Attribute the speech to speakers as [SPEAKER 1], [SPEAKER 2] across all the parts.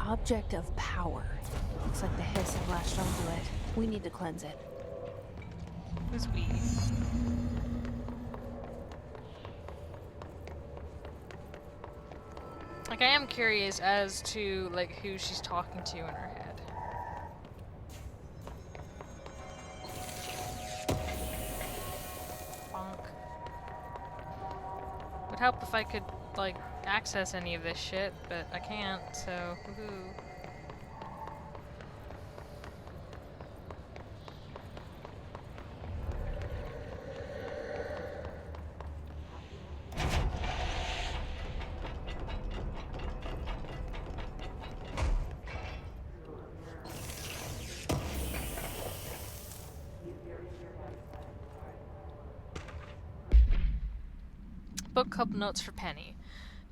[SPEAKER 1] object of power. Looks like the hiss have latched onto it. We need to cleanse it.
[SPEAKER 2] Who's we? Like, I am curious as to, like, who she's talking to in her head. Bonk. Would help if I could, like, access any of this shit, but I can't, so woohoo. Book Club Notes for Penny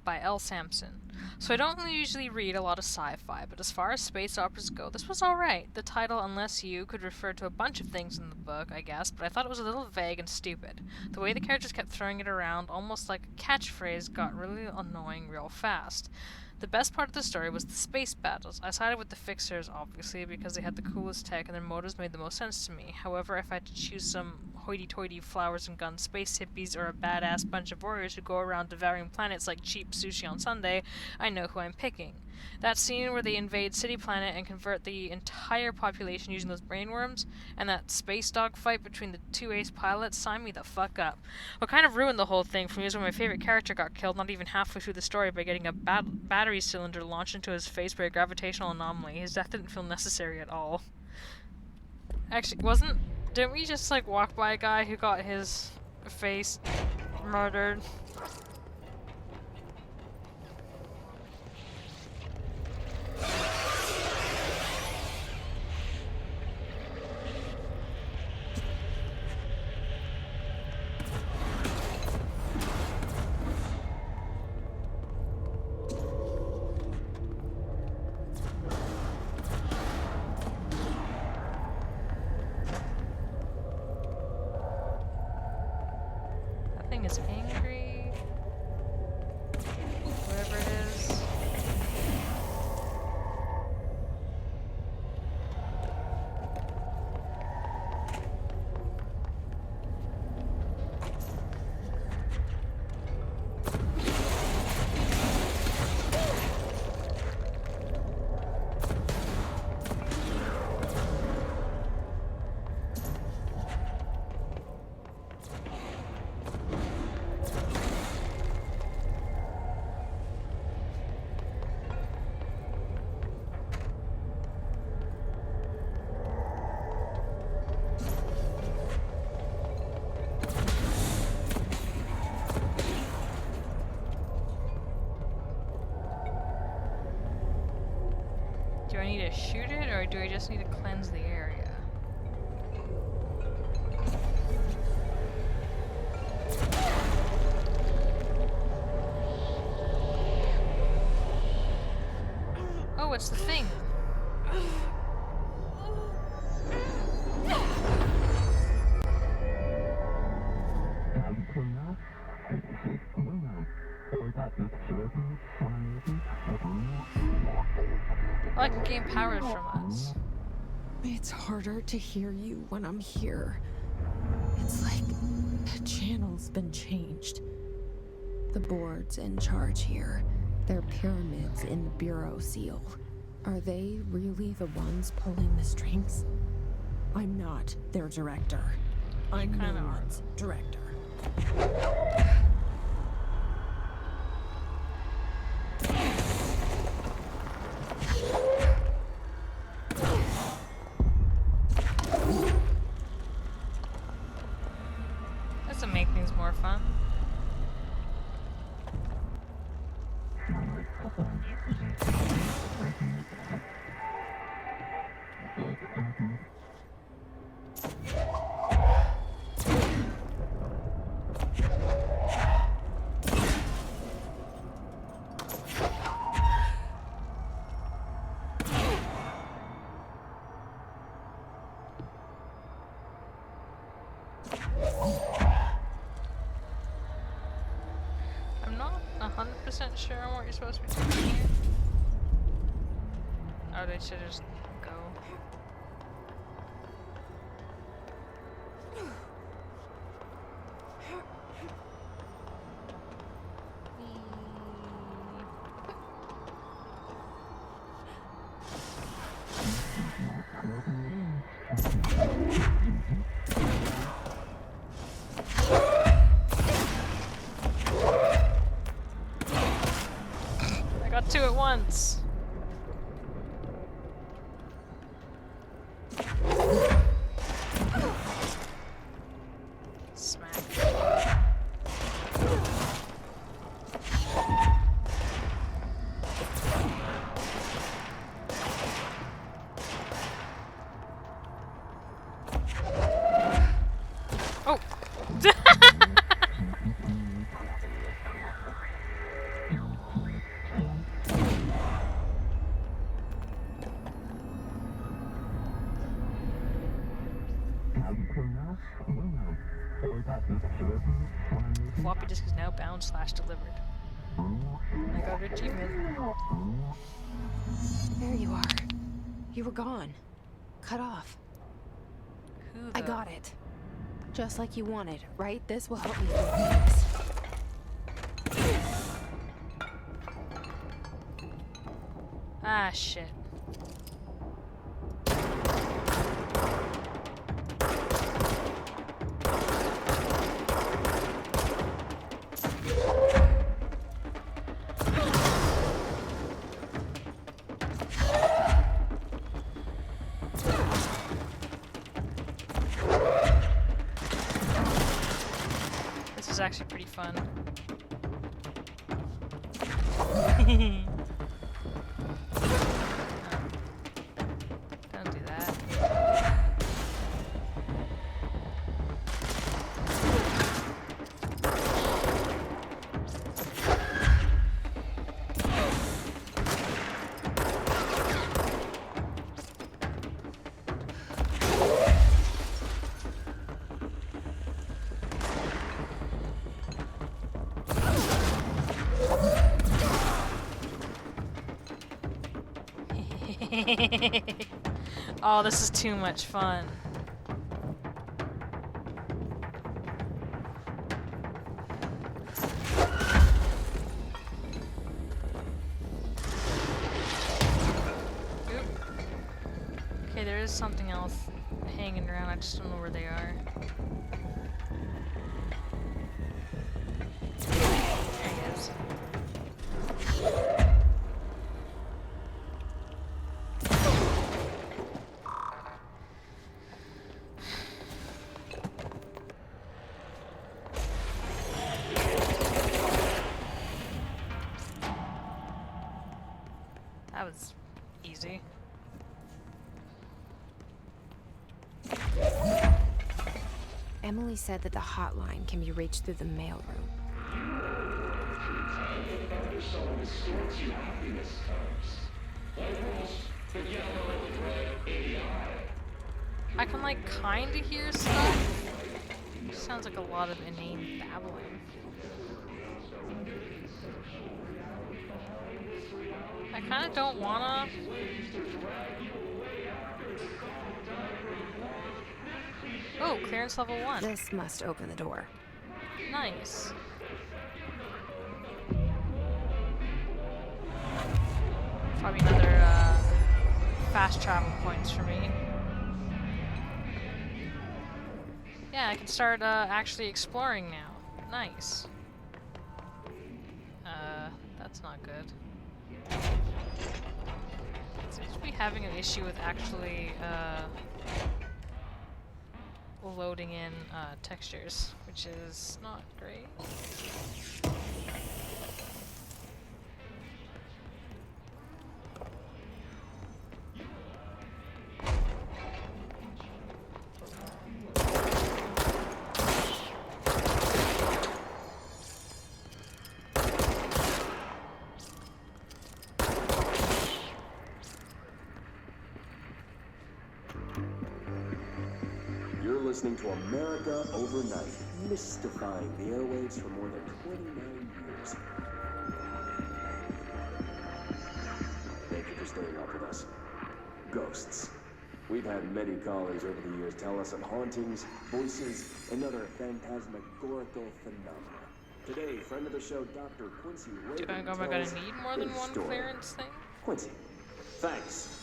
[SPEAKER 2] by L. Sampson. So I don't usually read a lot of sci-fi, but as far as space operas go, this was alright. The title, Unless You, could refer to a bunch of things in the book, I guess, but I thought it was a little vague and stupid. The way the characters kept throwing it around, almost like a catchphrase, got really annoying real fast. The best part of the story was the space battles. I sided with the Fixers, obviously, because they had the coolest tech and their motives made the most sense to me. However, if I had to choose some hoity-toity flowers and guns space hippies or a badass bunch of warriors who go around devouring planets like cheap sushi on Sunday, I know who I'm picking. That scene where they invade City Planet and convert the entire population using those brainworms, and that space dog fight between the two ace pilots, sign me the fuck up. What kind of ruined the whole thing for me is when my favorite character got killed not even halfway through the story by getting a battery cylinder launched into his face by a gravitational anomaly. His death didn't feel necessary at all. Actually, didn't we just, like, walk by a guy who got his face murdered? Is angry. Whatever it is. Do I need to shoot it, or do I just need to cleanse the area? Oh, it's the thing. Oh, I can gain powers from us.
[SPEAKER 1] It's harder to hear you when I'm here. It's like the channel's been changed. The board's in charge here. They're pyramids in the Bureau seal. Are they really the ones pulling the strings? I'm not their director. I'm no one's director.
[SPEAKER 2] This'll make things more fun. I'm not 100% sure on what you're supposed to be doing here. Oh, they should just go. I got two at once. Smack. Oh! Floppy disk is now bound/delivered. I got an achievement.
[SPEAKER 1] There you are. You were gone. Cut off.
[SPEAKER 2] Who
[SPEAKER 1] I
[SPEAKER 2] the-
[SPEAKER 1] got it. Just like you wanted, right? This will help me through things.
[SPEAKER 2] Ah, shit. This is actually pretty fun. Don't do that. Oh, this is too much fun. Oop. Okay, there is something else hanging around. I just don't know where they are. There he is. That was easy.
[SPEAKER 1] Emily said that the hotline can be reached through the mailroom.
[SPEAKER 2] I can like kinda hear stuff. Sounds like a lot of inane babbling. I kinda don't wanna. Oh, clearance level 1.
[SPEAKER 1] This must open the door.
[SPEAKER 2] Nice. Probably another fast travel points for me. Yeah, I can start actually exploring now. Nice. That's not good. Seems to be having an issue with actually loading in textures, which is not great.
[SPEAKER 3] You're listening to America Overnight, mystifying the airwaves for more than 29 years. Thank you for staying up with us. ghosts. We've had many callers over the years tell us of hauntings, voices, and other phantasmagorical phenomena. Today, friend of the show, Dr. Quincy
[SPEAKER 2] Do
[SPEAKER 3] Raven
[SPEAKER 2] am I gonna
[SPEAKER 3] tells
[SPEAKER 2] need more than
[SPEAKER 3] his
[SPEAKER 2] one
[SPEAKER 3] story.
[SPEAKER 2] clearance thing?
[SPEAKER 3] Quincy, thanks.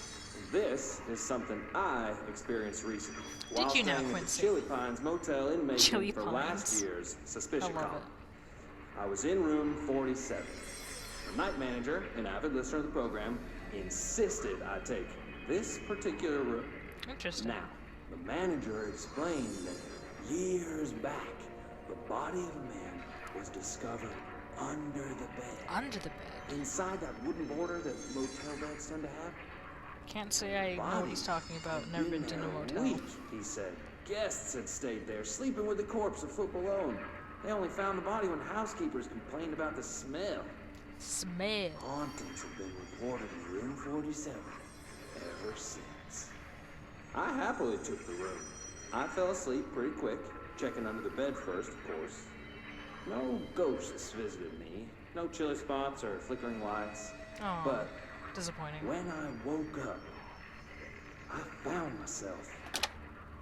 [SPEAKER 3] This is something I experienced recently. While
[SPEAKER 2] you now,
[SPEAKER 3] staying at the
[SPEAKER 2] Quincy?
[SPEAKER 3] Chili Pines Motel in Macon
[SPEAKER 2] Chili
[SPEAKER 3] for
[SPEAKER 2] Pines.
[SPEAKER 3] last year's Suspicion
[SPEAKER 2] I love
[SPEAKER 3] Column.
[SPEAKER 2] it.
[SPEAKER 3] I was in room 47. The night manager, an avid listener of the program, insisted I take this particular room.
[SPEAKER 2] Interesting.
[SPEAKER 3] Now, the manager explained that years back, the body of a man was discovered under the bed.
[SPEAKER 2] Under the bed.
[SPEAKER 3] Inside that wooden border that motel beds tend to have.
[SPEAKER 2] Can't say I know what he's talking about. Never been to a motel.
[SPEAKER 3] Week, he said. Guests had stayed there, sleeping with the corpse a foot below 'em. They only found the body when housekeepers complained about the smell.
[SPEAKER 2] Smell.
[SPEAKER 3] Hauntings have been reported in room 47 ever since. I happily took the room. I fell asleep pretty quick, checking under the bed first, of course. No ghosts visited me, no chilly spots or flickering lights.
[SPEAKER 2] Oh,
[SPEAKER 3] But
[SPEAKER 2] disappointing.
[SPEAKER 3] when I woke up, I found myself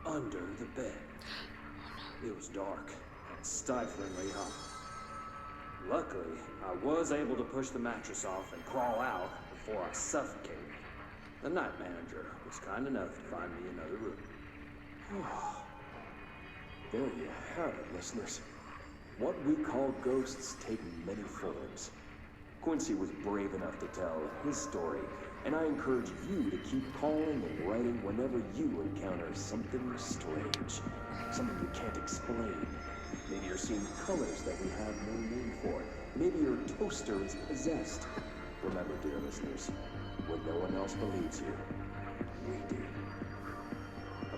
[SPEAKER 3] under the bed. It was dark and stiflingly hot. Luckily, I was able to push the mattress off and crawl out before I suffocated. The night manager was kind enough to find me another room. There you have it, listeners. What we call ghosts take many forms. Quincy was brave enough to tell his story, and I encourage you to keep calling and writing whenever you encounter something strange, something you can't explain. Maybe you're seeing colors that we have no name for. Maybe your toaster is possessed. Remember, dear listeners, when no one else believes you, we do.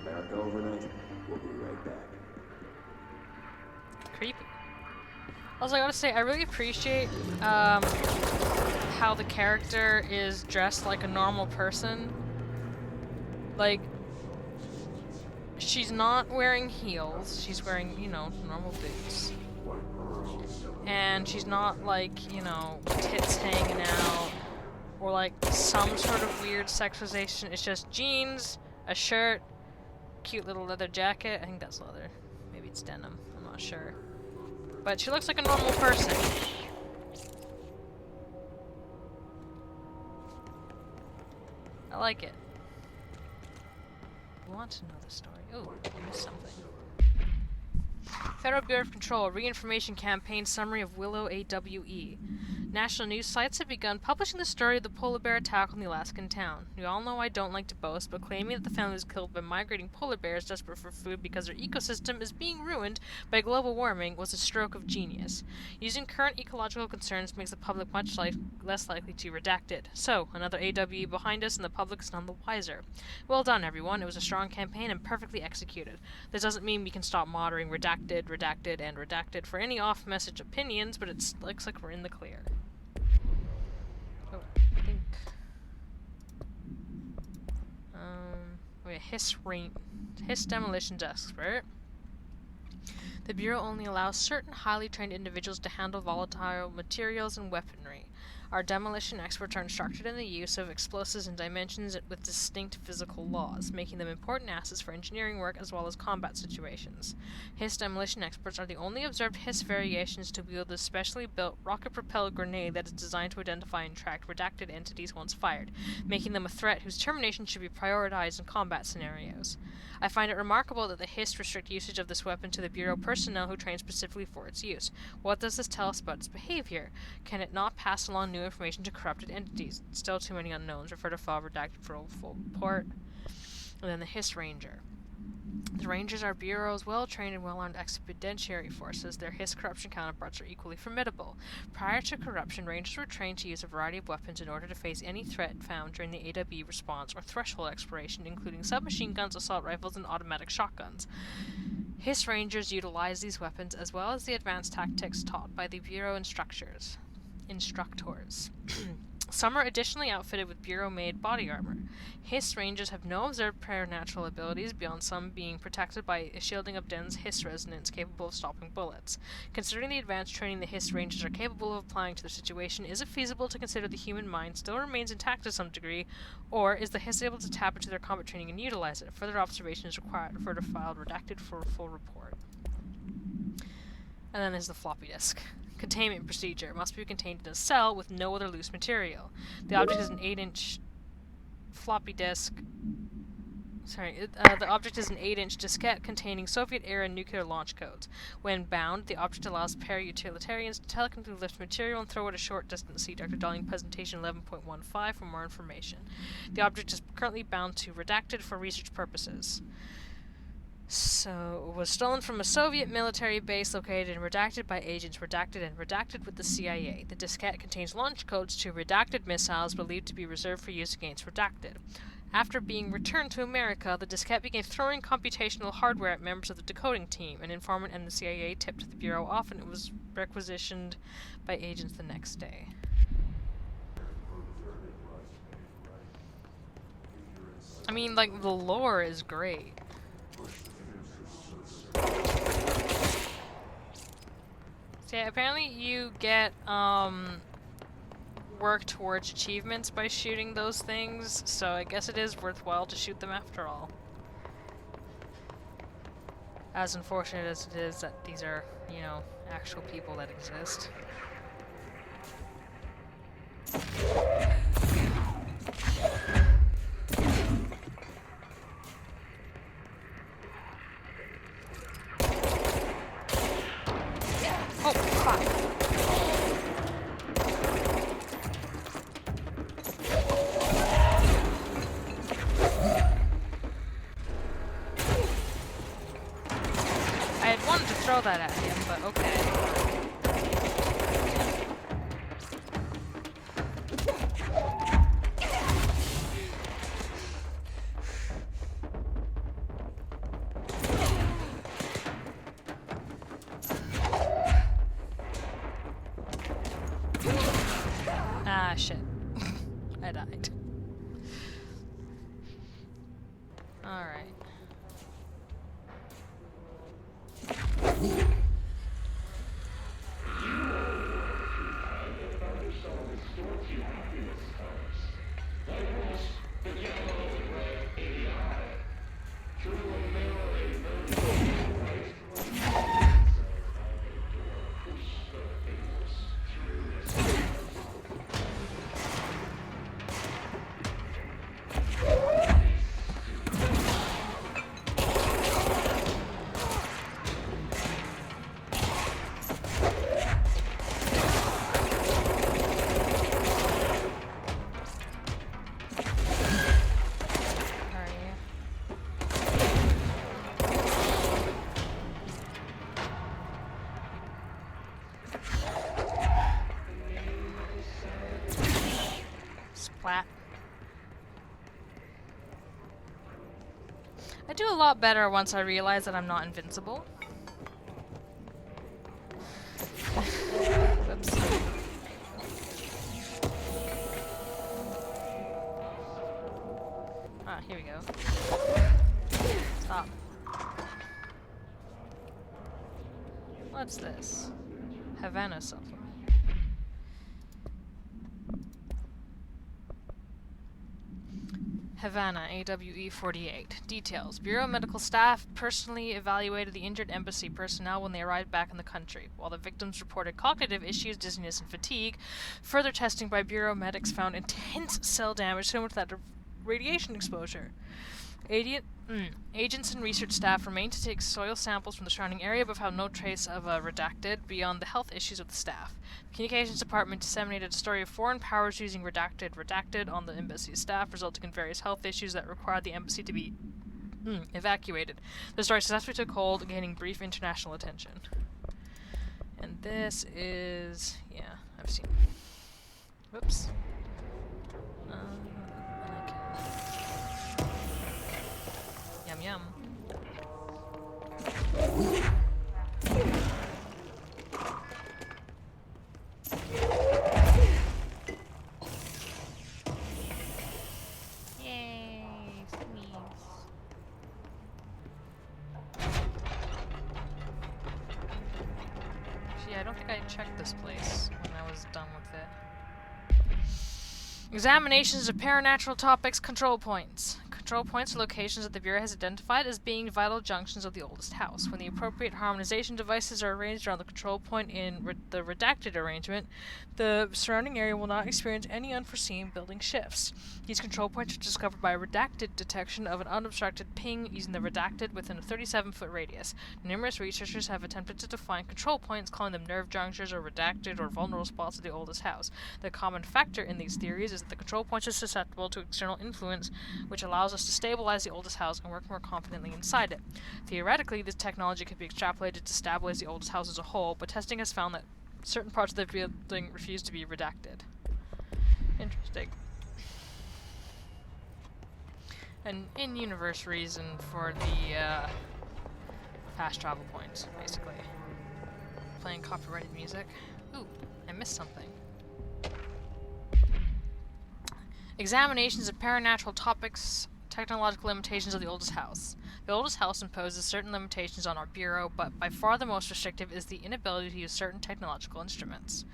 [SPEAKER 3] America Overnight, we'll be right back.
[SPEAKER 2] Creepy. Also, I gotta say, I really appreciate how the character is dressed like a normal person. Like, she's not wearing heels. She's wearing, you know, normal boots. And she's not like, you know, tits hanging out or like some sort of weird sexualization. It's just jeans, a shirt, cute little leather jacket. I think that's leather. Maybe it's denim. I'm not sure. But she looks like a normal person. I like it. I want to know the story. Ooh, I missed something. Federal Bureau of Control, Reinformation Campaign Summary of Willow AWE. National news sites have begun publishing the story of the polar bear attack on the Alaskan town. You all know I don't like to boast, but claiming that the family was killed by migrating polar bears desperate for food because their ecosystem is being ruined by global warming was a stroke of genius. Using current ecological concerns makes the public much less likely to redact it. So, another AWE behind us and the public is none the wiser. Well done, everyone. It was a strong campaign and perfectly executed. This doesn't mean we can stop monitoring redacted, redacted, and redacted for any off-message opinions, but it looks like we're in the clear. Oh, I think... Hiss demolitions expert. The Bureau only allows certain highly trained individuals to handle volatile materials and weaponry. Our demolition experts are instructed in the use of explosives in dimensions with distinct physical laws, making them important assets for engineering work as well as combat situations. Hiss demolition experts are the only observed Hiss variations to wield the specially built rocket-propelled grenade that is designed to identify and track redacted entities once fired, making them a threat whose termination should be prioritized in combat scenarios. I find it remarkable that the Hiss restrict usage of this weapon to the Bureau personnel who train specifically for its use. What does this tell us about its behavior? Can it not pass along new information to corrupted entities? Still too many unknowns. Refer to file redacted for full report. And then the Hiss Ranger. The Rangers are Bureau's well-trained and well-armed expeditionary forces. Their Hiss corruption counterparts are equally formidable. Prior to corruption, Rangers were trained to use a variety of weapons in order to face any threat found during the AWE response or threshold exploration, including submachine guns, assault rifles, and automatic shotguns. Hiss Rangers utilize these weapons as well as the advanced tactics taught by the Bureau instructors. Some are additionally outfitted with Bureau-made body armor. Hiss Rangers have no observed prior natural abilities beyond some being protected by a shielding of dense Hiss resonance capable of stopping bullets. Considering the advanced training the Hiss Rangers are capable of applying to their situation, is it feasible to consider the human mind still remains intact to some degree, or is the Hiss able to tap into their combat training and utilize it? Further observation is required. Refer to file redacted for a full report. And then there's the floppy disk. Containment procedure. It must be contained in a cell with no other loose material. The object is an 8-inch floppy disk. The object is an 8-inch diskette containing Soviet-era nuclear launch codes. When bound, the object allows para-utilitarians to telekinetically lift material and throw it a short distance. See Dr. Darling Presentation 11.15 for more information. The object is currently bound to redacted for research purposes. So, it was stolen from a Soviet military base located and redacted by agents redacted with the CIA. The diskette contains launch codes to redacted missiles believed to be reserved for use against redacted. After being returned to America, the diskette began throwing computational hardware at members of the decoding team. An informant and the CIA tipped the Bureau off, and it was requisitioned by agents the next day. I mean, like, the lore is great. So yeah, apparently you get, work towards achievements by shooting those things, so I guess it is worthwhile to shoot them after all. As unfortunate as it is that these are, you know, actual people that exist. Oh, fuck. I had wanted to throw that at him, but okay. Ah, shit. I died. Alright. Splat. I do a lot better once I realize that I'm not invincible. Whoops. Ah, here we go. Stop. What's this? Havana supplement. Havana, AWE 48. Details. Bureau medical staff personally evaluated the injured embassy personnel when they arrived back in the country. While the victims reported cognitive issues, dizziness, and fatigue, further testing by Bureau medics found intense cell damage similar to that of radiation exposure. Agents and research staff remain to take soil samples from the surrounding area but found no trace of redacted beyond the health issues of the staff. The communications department disseminated a story of foreign powers using redacted on the embassy's staff, resulting in various health issues that required the embassy to be evacuated. The story successfully took hold, gaining brief international attention. And this is... yeah, I've seen... Whoops. Yum yum. I don't think I checked this place when I was done with it. Examinations of paranatural topics, control points. Control points are locations that the Bureau has identified as being vital junctions of the oldest house. When the appropriate harmonization devices are arranged around the control point in the redacted arrangement, the surrounding area will not experience any unforeseen building shifts. These control points are discovered by redacted detection of an unobstructed ping using the redacted within a 37-foot radius. Numerous researchers have attempted to define control points, calling them nerve junctures or redacted or vulnerable spots of the oldest house. The common factor in these theories is that the control points are susceptible to external influence, which allows us to stabilize the oldest house and work more confidently inside it. Theoretically, this technology could be extrapolated to stabilize the oldest house as a whole, but testing has found that certain parts of the building refuse to be redacted. Interesting. An in-universe reason for the fast travel points, basically. Playing copyrighted music. Ooh, I missed something. Examinations of paranatural topics, technological limitations of the oldest house. The oldest house imposes certain limitations on our Bureau, but by far the most restrictive is the inability to use certain technological instruments.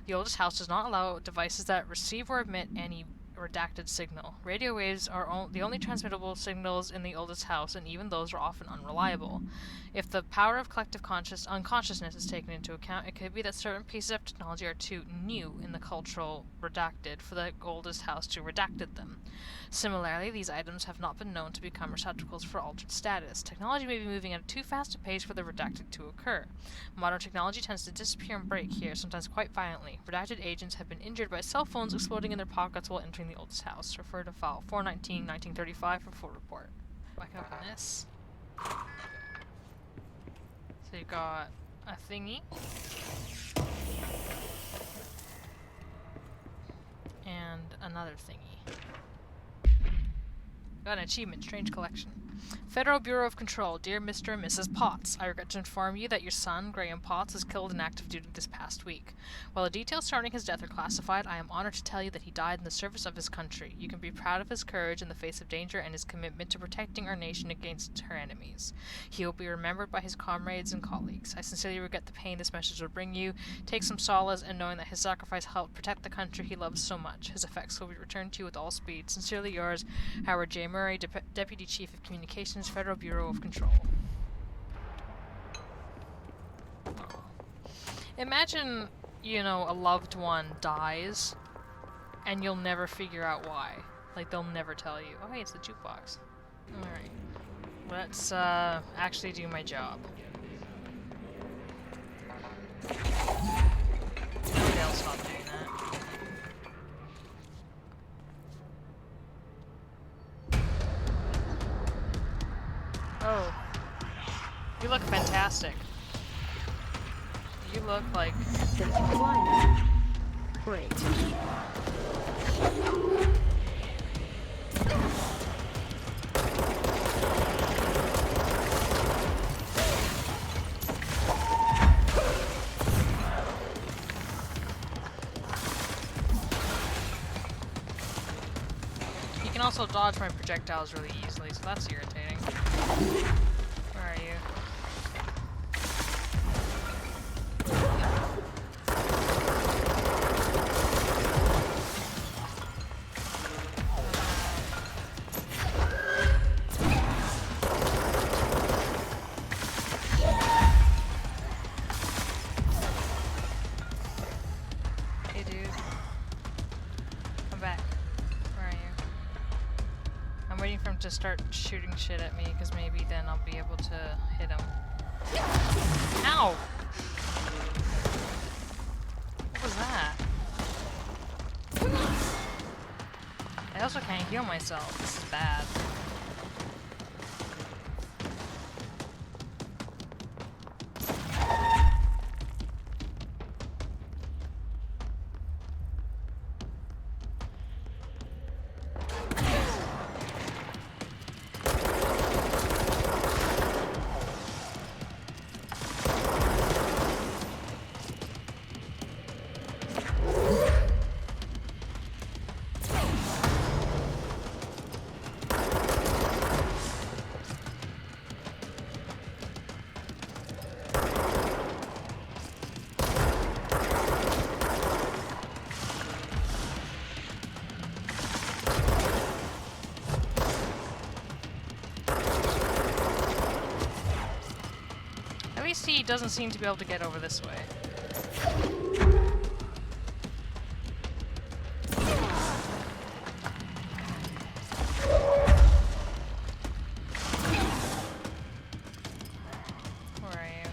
[SPEAKER 2] The oldest house does not allow devices that receive or emit any redacted signal. Radio waves are the only transmittable signals in the oldest house, and even those are often unreliable. If the power of collective unconsciousness is taken into account, it could be that certain pieces of technology are too new in the cultural redacted for the oldest house to redacted them. Similarly, these items have not been known to become receptacles for altered status. Technology may be moving at too fast a pace for the redacted to occur. Modern technology tends to disappear and break here, sometimes quite violently. Redacted agents have been injured by cell phones exploding in their pockets while entering the oldest house. Refer to file 419-1935 for full report. I can open this. So you got a thingy. And another thingy. Got an achievement, Strange Collection. Federal Bureau of Control, dear Mr. and Mrs. Potts, I regret to inform you that your son, Graham Potts, was killed in active duty this past week. While the details surrounding his death are classified, I am honored to tell you that he died in the service of his country. You can be proud of his courage in the face of danger and his commitment to protecting our nation against her enemies. He will be remembered by his comrades and colleagues. I sincerely regret the pain this message will bring you. Take some solace in knowing that his sacrifice helped protect the country he loves so much. His effects will be returned to you with all speed. Sincerely yours, Howard J. Murray, Deputy Chief of Communications, Federal Bureau of Control. Imagine, you know, a loved one dies, and you'll never figure out why. Like, they'll never tell you. Oh, hey, it's the jukebox. Alright. Let's, actually do my job. Maybe I'll stop doing that. Oh. You look fantastic. You look like...
[SPEAKER 1] Great.
[SPEAKER 2] You can also dodge my projectiles really easily, so that's irritating. Where are you? Hey dude. Come back. Where are you? I'm waiting for him to start shooting shit at me, because maybe then I'll be able to hit him. Ow! What was that? I also can't heal myself. This is bad. he doesn't seem to be able to get over this way. Where are you?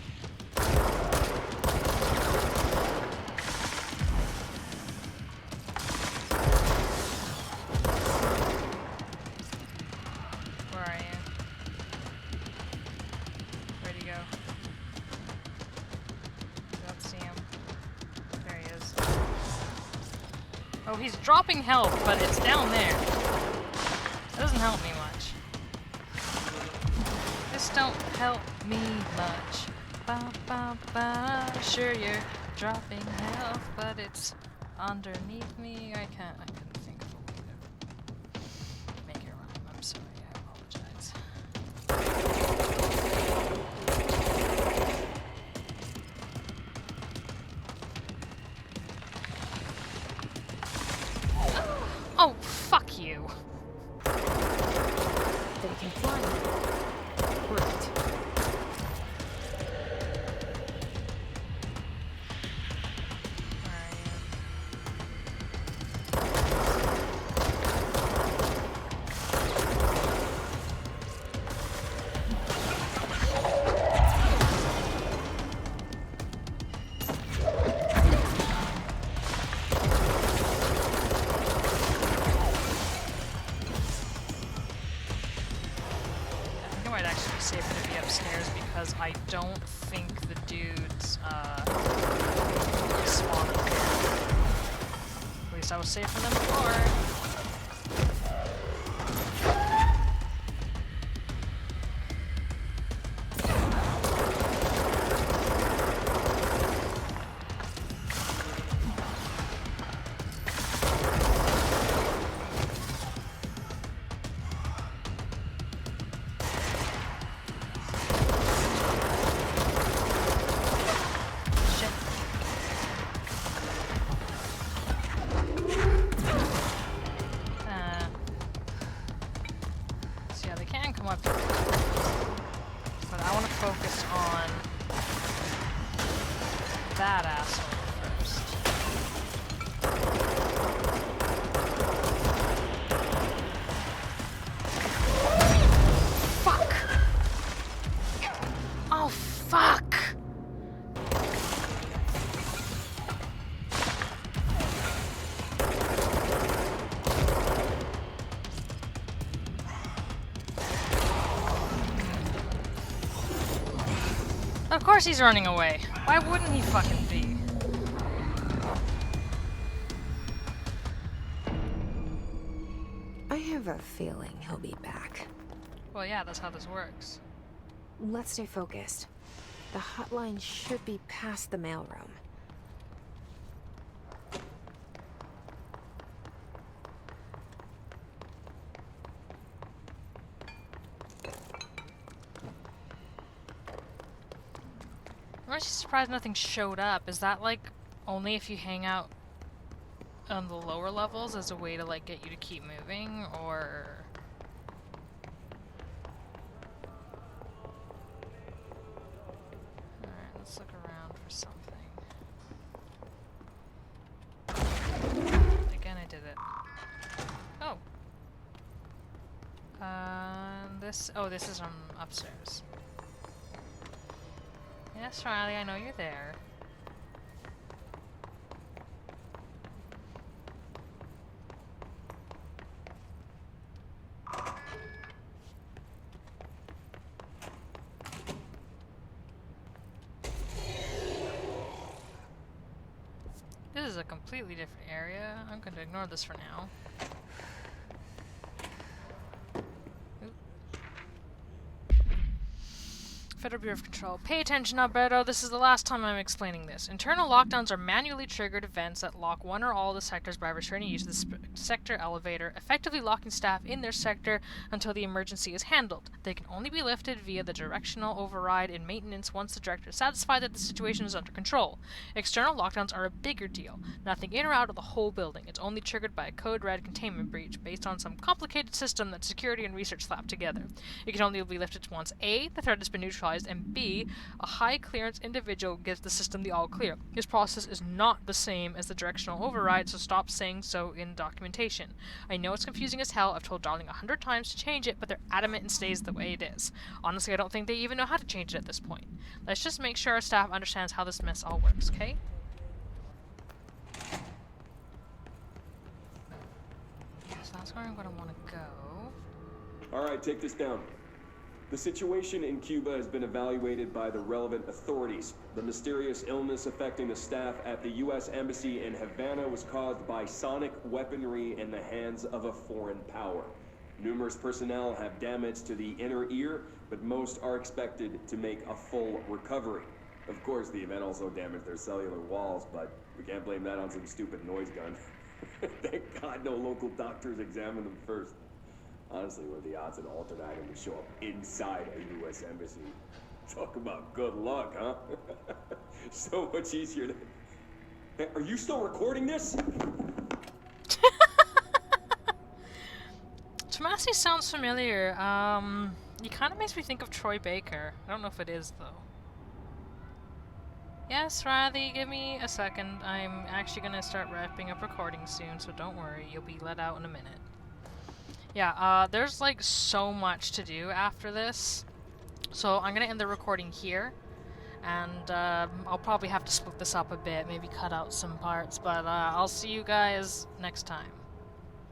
[SPEAKER 2] Where are you? Where'd he go? Don't see him. There he is. Oh, he's dropping health, but it's down there. That doesn't help me much. This don't help me much. Ba ba ba. Sure, you're dropping health, but it's underneath me. I couldn't think of a way to make it rhyme. I'm sorry. I apologize. Oh, fuck you.
[SPEAKER 1] They can fly now. Great.
[SPEAKER 2] Where are you? I think it might actually be safer to be upstairs because I don't think the dudes spawn up here. At least I was safer than before. Shit. So yeah, they can come up here. But I want to focus on that asshole first. Fuck! Oh, fuck! Of course he's running away. Why wouldn't he fucking be?
[SPEAKER 1] I have a feeling he'll be back.
[SPEAKER 2] Well, yeah, that's how this works.
[SPEAKER 1] Let's stay focused. The hotline should be past the mailroom.
[SPEAKER 2] I'm actually surprised nothing showed up. Is that like only if you hang out on the lower levels as a way to like get you to keep moving, or? Alright, let's look around for something. Again, I did it. Oh. This is from upstairs. Yes, Riley, I know you're there. This is a completely different area. I'm going to ignore this for now. Federal Bureau of Control. Pay attention, Alberto. This is the last time I'm explaining this. Internal lockdowns are manually triggered events that lock one or all of the sectors by restraining use of the sector elevator, effectively locking staff in their sector until the emergency is handled. They can only be lifted via the directional override in maintenance once the director is satisfied that the situation is under control. External lockdowns are a bigger deal. Nothing in or out of the whole building. It's only triggered by a code red containment breach based on some complicated system that security and research slapped together. It can only be lifted once A, the threat has been neutralized, authorized, and B, a high clearance individual gives the system the all clear. This process is not the same as the directional override, so stop saying so in documentation. I know it's confusing as hell. I've told Darling 100 times to change it, but they're adamant and stays the way it is. Honestly, I don't think they even know how to change it at this point. Let's just make sure our staff understands how this mess all works, okay? So that's where I'm going to want to go.
[SPEAKER 3] Alright, take this down. The situation in Cuba has been evaluated by the relevant authorities. The mysterious illness affecting the staff at the U.S. Embassy in Havana was caused by sonic weaponry in the hands of a foreign power. Numerous personnel have damage to the inner ear, but most are expected to make a full recovery. Of course, the event also damaged their cellular walls, but we can't blame that on some stupid noise gun. Thank God no local doctors examined them first. Honestly, what are the odds an alternate item would show up inside a U.S. embassy? Talk about good luck, huh? So much easier to... Hey, are you still recording this?
[SPEAKER 2] Tomasi sounds familiar. He kind of makes me think of Troy Baker. I don't know if it is, though. Yes, Rathy, give me a second. I'm actually gonna start wrapping up recording soon, so don't worry. You'll be let out in a minute. Yeah, there's like so much to do after this. So I'm gonna end the recording here. And I'll probably have to split this up a bit, maybe cut out some parts, but I'll see you guys next time.